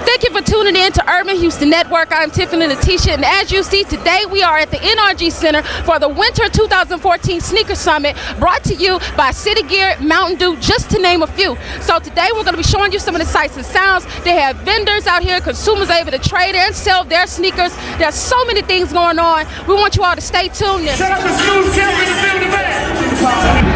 Thank you for tuning in to Urban Houston Network. I'm Tiffany Letitia, and as you see, today we are at the NRG Center for the Winter 2014 Sneaker Summit, brought to you by City Gear, Mountain Dew, just to name a few. So today we're going to be showing you some of the sights and sounds. They have vendors out here, consumers able to trade and sell their sneakers. There's so many things going on. We want you all to stay tuned. Shout out to Smooth Kevin in the back.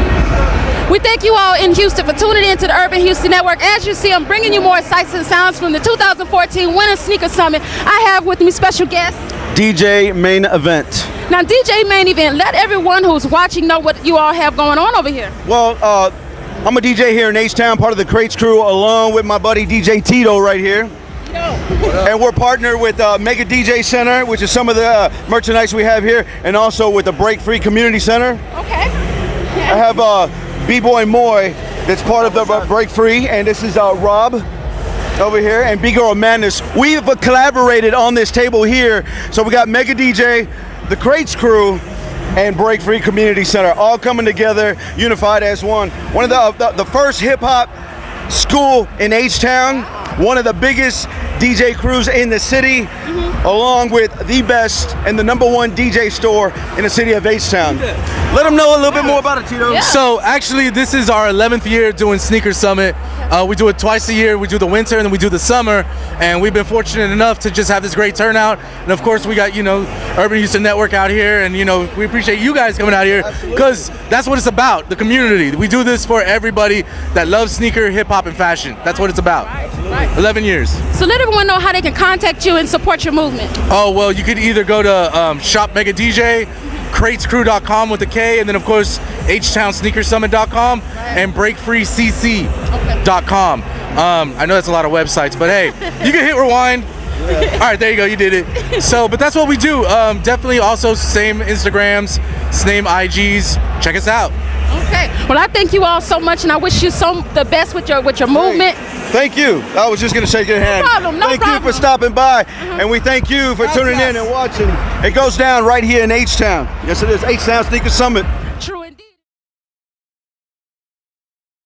We thank you all in Houston for tuning in to the Urban Houston Network. As you see, I'm bringing you more sights and sounds from the 2014 Winter Sneaker Summit. I have with me special guest DJ Main Event. Now, DJ Main Event, let everyone who's watching know what you all have going on over here. Well, I'm a DJ here in H-Town, part of the Crates crew, along with my buddy DJ Tito right here. And we're partnered with Mega DJ Center, which is some of the merchandise we have here, and also with the Break Free Community Center. Okay. I have B-Boy Moy, that's part of the Break Free, and this is Rob over here, and B-Girl Madness. We've collaborated on this table here, so we got Mega DJ, the Crates crew, and Break Free Community Center, all coming together, unified as one. One of the first hip-hop school in H-Town, one of the biggest DJ crews in the city, along with the best and the #1 DJ store in the city of H-Town. Let them know a little bit more about it, Tito. Yeah. So actually, this is our 11th year doing Sneaker Summit. We do it twice a year. We do the winter and then we do the summer. And we've been fortunate enough to just have this great turnout. And of course, we got, Urban Houston Network out here. And, we appreciate you guys coming out here because that's what it's about, the community. We do this for everybody that loves sneaker, hip hop, and fashion. That's what it's about. Right. 11 years. So let everyone know how they can contact you and support your movement. Oh, well, you could either go to Shop Mega DJ, cratescrew.com with a K, and then of course HTownsneakersummit.com and breakfreecc.com. I know that's a lot of websites, but hey, you can hit rewind. All right, there you go, you did it. So, but that's what we do. Definitely also same Instagrams, same IGs. Check us out. Okay. Well, I thank you all so much, and I wish you the best with your movement. Thank you. I was just going to shake your hand. No Thank problem. you for stopping by, and we thank you for tuning in and watching. It goes down right here in H-Town. Yes, it is. H-Town Sneaker Summit.